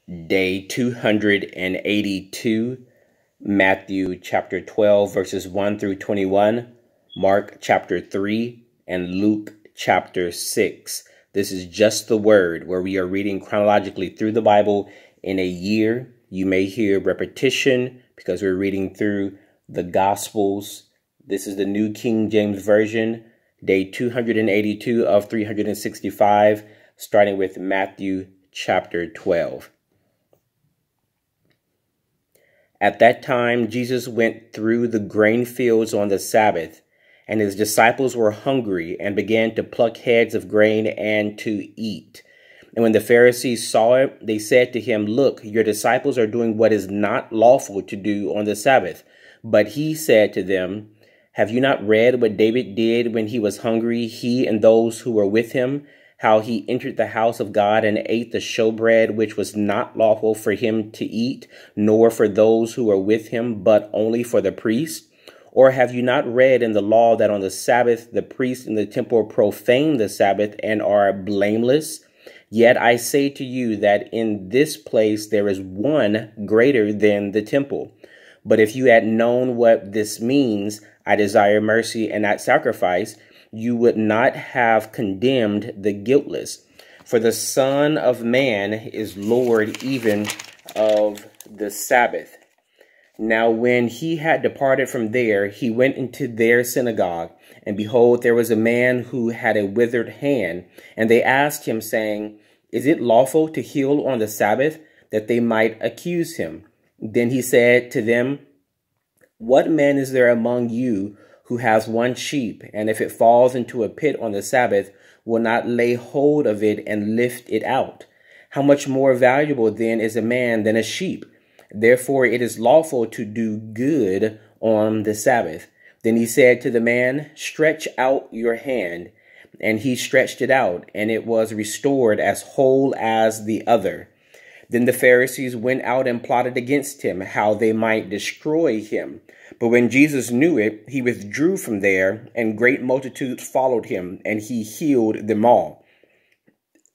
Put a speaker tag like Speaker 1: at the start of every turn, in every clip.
Speaker 1: Day 282, Matthew chapter 12, verses 1 through 21, Mark chapter 3, and Luke chapter 6. This is Just the Word, where we are reading chronologically through the Bible in a year. You may hear repetition because we're reading through the Gospels. This is the New King James Version, day 282 of 365, starting with Matthew chapter 12. At that time, Jesus went through the grain fields on the Sabbath, and his disciples were hungry and began to pluck heads of grain and to eat. And when the Pharisees saw it, they said to him, "Look, your disciples are doing what is not lawful to do on the Sabbath." But he said to them, "Have you not read what David did when he was hungry, he and those who were with him? How he entered the house of God and ate the showbread, which was not lawful for him to eat, nor for those who were with him, but only for the priests? Or have you not read in the law that on the Sabbath the priests in the temple profane the Sabbath and are blameless? Yet I say to you that in this place there is one greater than the temple. But if you had known what this means, I desire mercy and not sacrifice, you would not have condemned the guiltless. For the Son of Man is Lord even of the Sabbath." Now when he had departed from there, he went into their synagogue, and behold, there was a man who had a withered hand. And they asked him, saying, "Is it lawful to heal on the Sabbath?" that they might accuse him. Then he said to them, "What man is there among you who has one sheep, and if it falls into a pit on the Sabbath, will not lay hold of it and lift it out? How much more valuable then is a man than a sheep? Therefore it is lawful to do good on the Sabbath." Then he said to the man, "Stretch out your hand." And he stretched it out, and it was restored as whole as the other. Then the Pharisees went out and plotted against him, how they might destroy him. But when Jesus knew it, he withdrew from there, and great multitudes followed him, and he healed them all.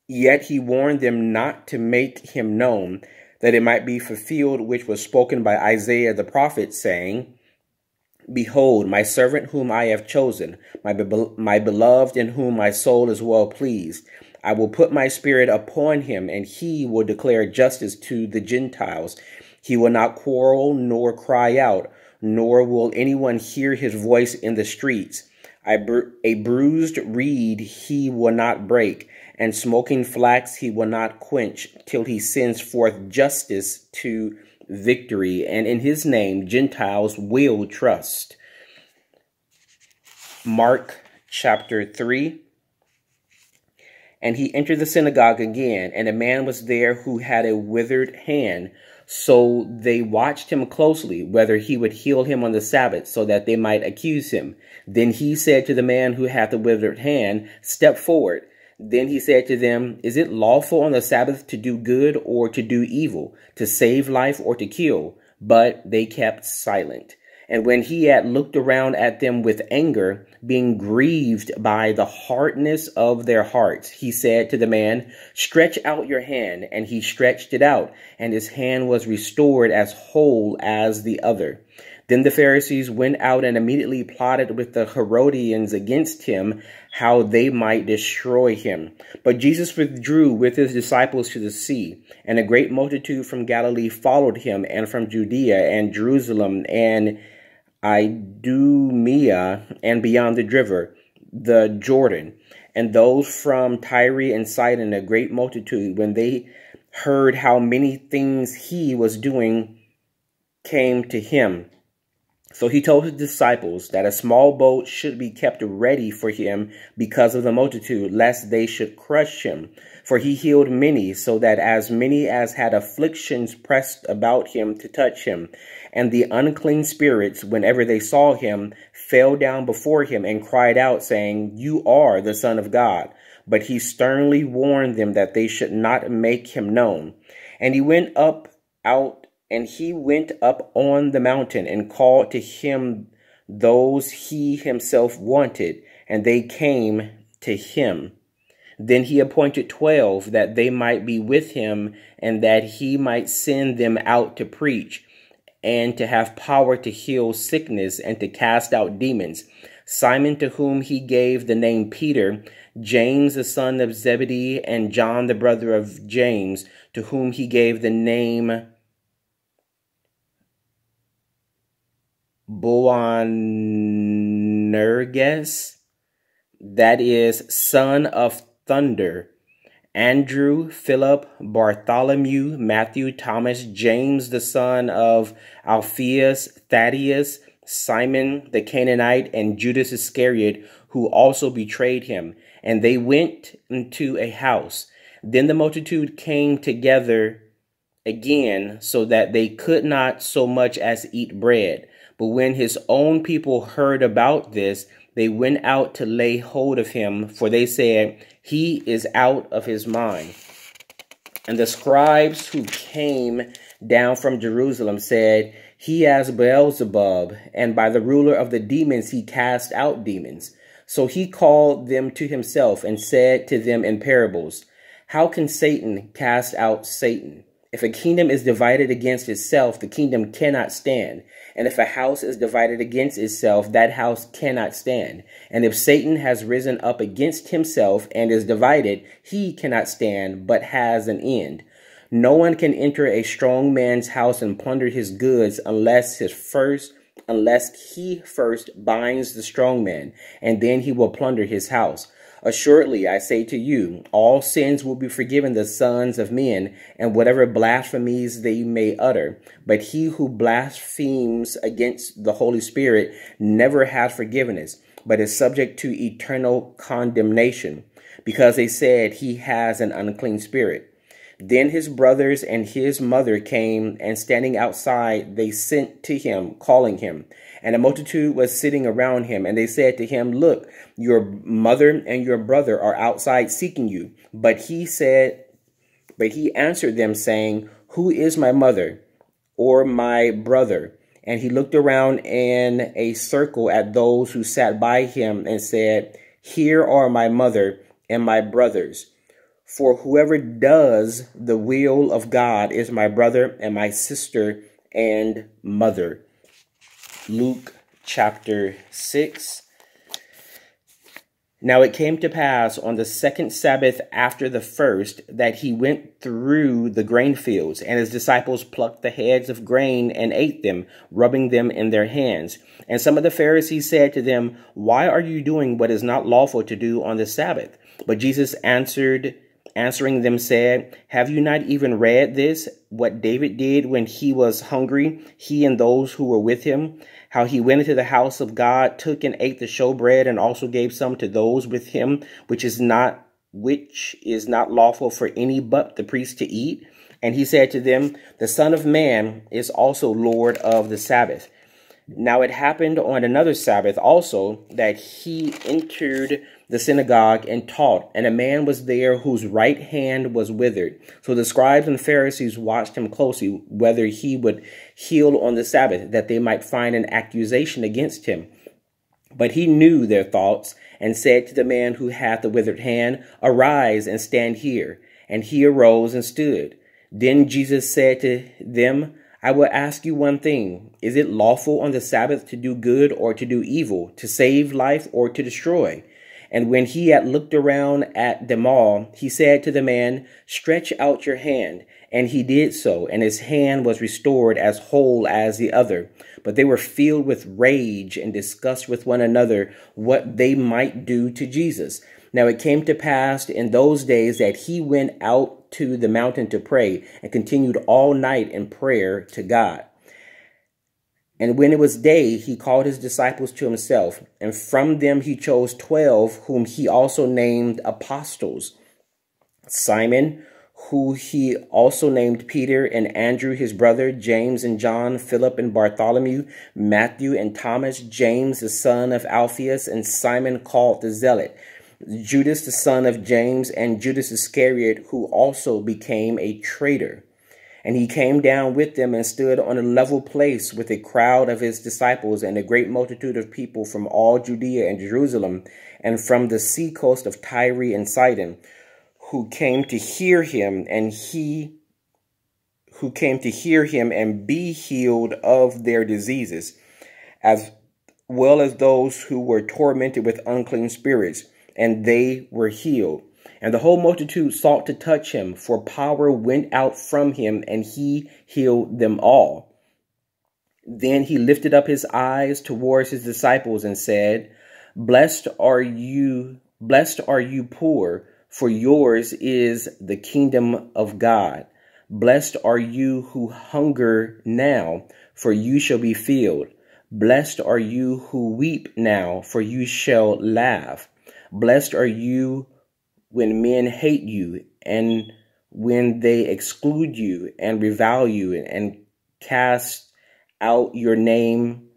Speaker 1: Yet he warned them not to make him known, that it might be fulfilled which was spoken by Isaiah the prophet, saying, "Behold, my servant whom I have chosen, my beloved in whom my soul is well pleased. I will put my spirit upon him, and he will declare justice to the Gentiles. He will not quarrel nor cry out, nor will anyone hear his voice in the streets. A bruised reed he will not break, and smoking flax he will not quench, till he sends forth justice to victory, and in his name Gentiles will trust." Mark chapter 3. And he entered the synagogue again, and a man was there who had a withered hand. So they watched him closely, whether he would heal him on the Sabbath, so that they might accuse him. Then he said to the man who had the withered hand, "Step forward." Then he said to them, "Is it lawful on the Sabbath to do good or to do evil, to save life or to kill?" But they kept silent. And when he had looked around at them with anger, being grieved by the hardness of their hearts, he said to the man, "Stretch out your hand." And he stretched it out, and his hand was restored as whole as the other. Then the Pharisees went out and immediately plotted with the Herodians against him, how they might destroy him. But Jesus withdrew with his disciples to the sea, and a great multitude from Galilee followed him, and from Judea and Jerusalem and Idumea and beyond the river, the Jordan, and those from Tyre and Sidon, a great multitude, when they heard how many things he was doing, came to him. So he told his disciples that a small boat should be kept ready for him because of the multitude, lest they should crush him. For he healed many, so that as many as had afflictions pressed about him to touch him. And the unclean spirits, whenever they saw him, fell down before him and cried out, saying, "You are the Son of God." But he sternly warned them that they should not make him known. And he went up on the mountain and called to him those he himself wanted, and they came to him. Then he appointed 12 that they might be with him and that he might send them out to preach and to have power to heal sickness and to cast out demons. Simon, to whom he gave the name Peter, James the son of Zebedee, and John the brother of James, to whom he gave the name Boanerges, that is, son of thunder. Andrew, Philip, Bartholomew, Matthew, Thomas, James the son of Alphaeus, Thaddeus, Simon the Canaanite, and Judas Iscariot, who also betrayed him. And they went into a house. Then the multitude came together again, so that they could not so much as eat bread. But when his own people heard about this, they went out to lay hold of him, for they said, "He is out of his mind." And the scribes who came down from Jerusalem said, "He has Beelzebub, and by the ruler of the demons he cast out demons." So he called them to himself and said to them in parables, "How can Satan cast out Satan? If a kingdom is divided against itself, the kingdom cannot stand. And if a house is divided against itself, that house cannot stand. And if Satan has risen up against himself and is divided, he cannot stand, but has an end. No one can enter a strong man's house and plunder his goods unless he first binds the strong man, and then he will plunder his house. Assuredly, I say to you, all sins will be forgiven the sons of men, and whatever blasphemies they may utter. But he who blasphemes against the Holy Spirit never has forgiveness, but is subject to eternal condemnation, because they said he has an unclean spirit. Then his brothers and his mother came, and standing outside, they sent to him, calling him. And a multitude was sitting around him, and they said to him, "Look, your mother and your brother are outside seeking you." But he answered them, saying, "Who is my mother or my brother?" And he looked around in a circle at those who sat by him and said, "Here are my mother and my brothers. For whoever does the will of God is my brother and my sister and mother." Luke chapter 6. Now it came to pass on the second Sabbath after the first that he went through the grain fields, and his disciples plucked the heads of grain and ate them, rubbing them in their hands. And some of the Pharisees said to them, "Why are you doing what is not lawful to do on the Sabbath?" But Jesus answering them said, "Have you not even read this, what David did when he was hungry, he and those who were with him? How he went into the house of God, took and ate the showbread, and also gave some to those with him, which is not lawful for any but the priest to eat? And he said to them, The Son of Man is also Lord of the Sabbath." Now it happened on another Sabbath also that he entered the synagogue and taught, and a man was there whose right hand was withered. So the scribes and Pharisees watched him closely, whether he would heal on the Sabbath, that they might find an accusation against him. But he knew their thoughts, and said to the man who had the withered hand, "Arise and stand here." And he arose and stood. Then Jesus said to them, "I will ask you one thing. Is it lawful on the Sabbath to do good or to do evil, to save life or to destroy?" And when he had looked around at them all, he said to the man, "Stretch out your hand." And he did so, and his hand was restored as whole as the other. But they were filled with rage and discussed with one another what they might do to Jesus. Now it came to pass in those days that he went out to the mountain to pray, and continued all night in prayer to God. And when it was day, he called his disciples to himself, and from them he chose 12, whom he also named apostles: Simon, who he also named Peter, and Andrew his brother, James and John, Philip and Bartholomew, Matthew and Thomas, James the son of Alphaeus, and Simon called the Zealot, Judas the son of James, and Judas Iscariot, who also became a traitor. And he came down with them and stood on a level place with a crowd of his disciples and a great multitude of people from all Judea and Jerusalem and from the seacoast of Tyre and Sidon, who came to hear him and be healed of their diseases, as well as those who were tormented with unclean spirits, and they were healed. And the whole multitude sought to touch him, for power went out from him, and he healed them all. Then he lifted up his eyes towards his disciples and said, Blessed are you poor, for yours is the kingdom of God. Blessed are you who hunger now, for you shall be filled. Blessed are you who weep now, for you shall laugh. Blessed are you when men hate you, and when they exclude you and revile you, and cast out your name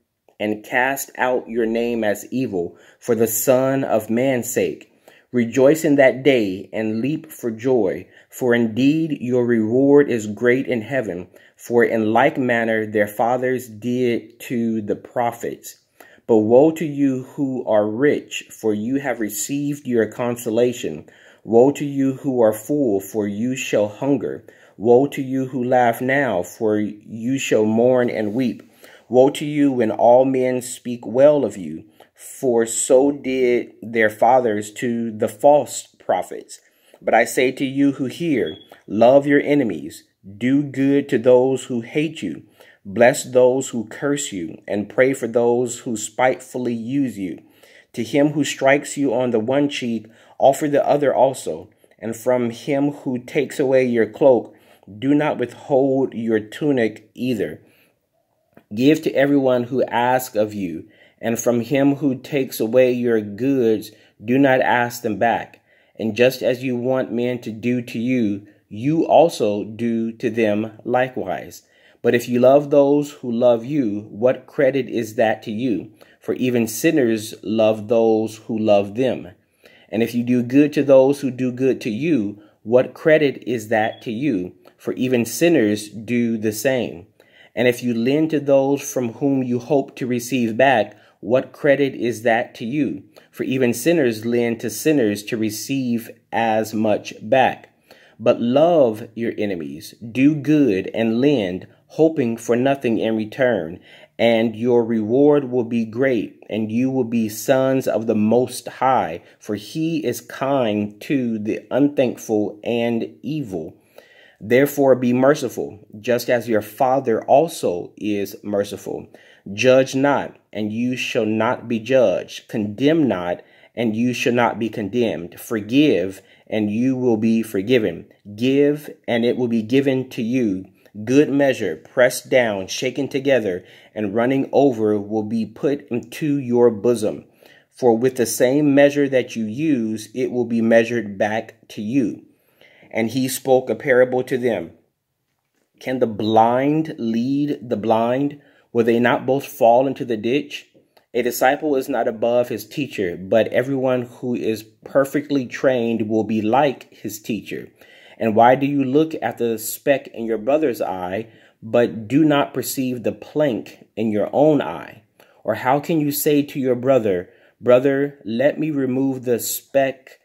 Speaker 1: as evil for the Son of Man's sake. Rejoice in that day and leap for joy, for indeed your reward is great in heaven, for in like manner their fathers did to the prophets. But woe to you who are rich, for you have received your consolation. Woe to you who are full, for you shall hunger. Woe to you who laugh now, for you shall mourn and weep. Woe to you when all men speak well of you, for so did their fathers to the false prophets. But I say to you who hear, love your enemies, do good to those who hate you, bless those who curse you, and pray for those who spitefully use you. To him who strikes you on the one cheek, offer the other also. And from him who takes away your cloak, do not withhold your tunic either. Give to everyone who asks of you, and from him who takes away your goods, do not ask them back. And just as you want men to do to you, you also do to them likewise. But if you love those who love you, what credit is that to you? For even sinners love those who love them. And if you do good to those who do good to you, what credit is that to you? For even sinners do the same. And if you lend to those from whom you hope to receive back, what credit is that to you? For even sinners lend to sinners to receive as much back. But love your enemies, do good and lend, hoping for nothing in return, and your reward will be great, and you will be sons of the Most High, for he is kind to the unthankful and evil. Therefore be merciful, just as your Father also is merciful. Judge not, and you shall not be judged. Condemn not, and you shall not be condemned. Forgive, and you will be forgiven. Give, and it will be given to you. Good measure, pressed down, shaken together, and running over will be put into your bosom. For with the same measure that you use, it will be measured back to you. And he spoke a parable to them. Can the blind lead the blind? Will they not both fall into the ditch? A disciple is not above his teacher, but everyone who is perfectly trained will be like his teacher. And why do you look at the speck in your brother's eye, but do not perceive the plank in your own eye? Or how can you say to your brother, Brother, let me remove the speck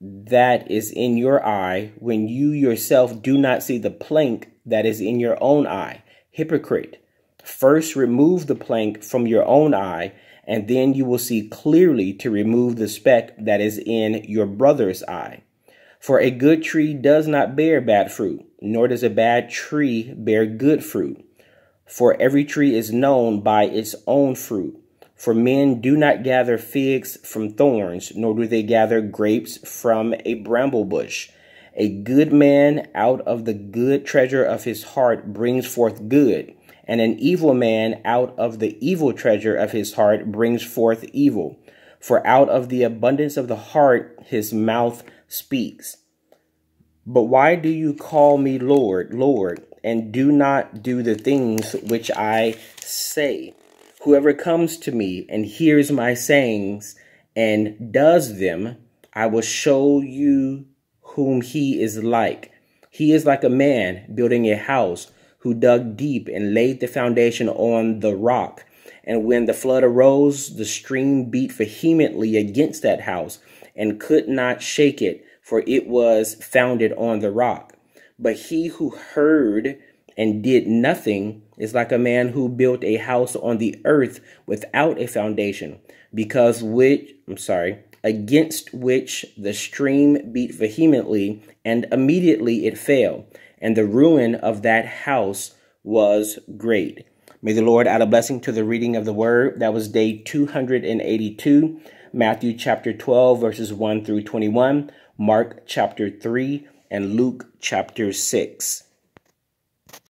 Speaker 1: that is in your eye, when you yourself do not see the plank that is in your own eye? Hypocrite! First remove the plank from your own eye, and then you will see clearly to remove the speck that is in your brother's eye. For a good tree does not bear bad fruit, nor does a bad tree bear good fruit. For every tree is known by its own fruit. For men do not gather figs from thorns, nor do they gather grapes from a bramble bush. A good man out of the good treasure of his heart brings forth good, and an evil man out of the evil treasure of his heart brings forth evil. For out of the abundance of the heart his mouth speaks. But why do you call me Lord, Lord, and do not do the things which I say? Whoever comes to me and hears my sayings and does them, I will show you whom he is like. He is like a man building a house who dug deep and laid the foundation on the rock. And when the flood arose, the stream beat vehemently against that house and could not shake it, for it was founded on the rock. But he who heard and did nothing is like a man who built a house on the earth without a foundation, against which the stream beat vehemently, and immediately it fell, and the ruin of that house was great. May the Lord add a blessing to the reading of the word. That was day 282, Matthew chapter 12, verses 1 through 21, Mark chapter 3, and Luke chapter 6.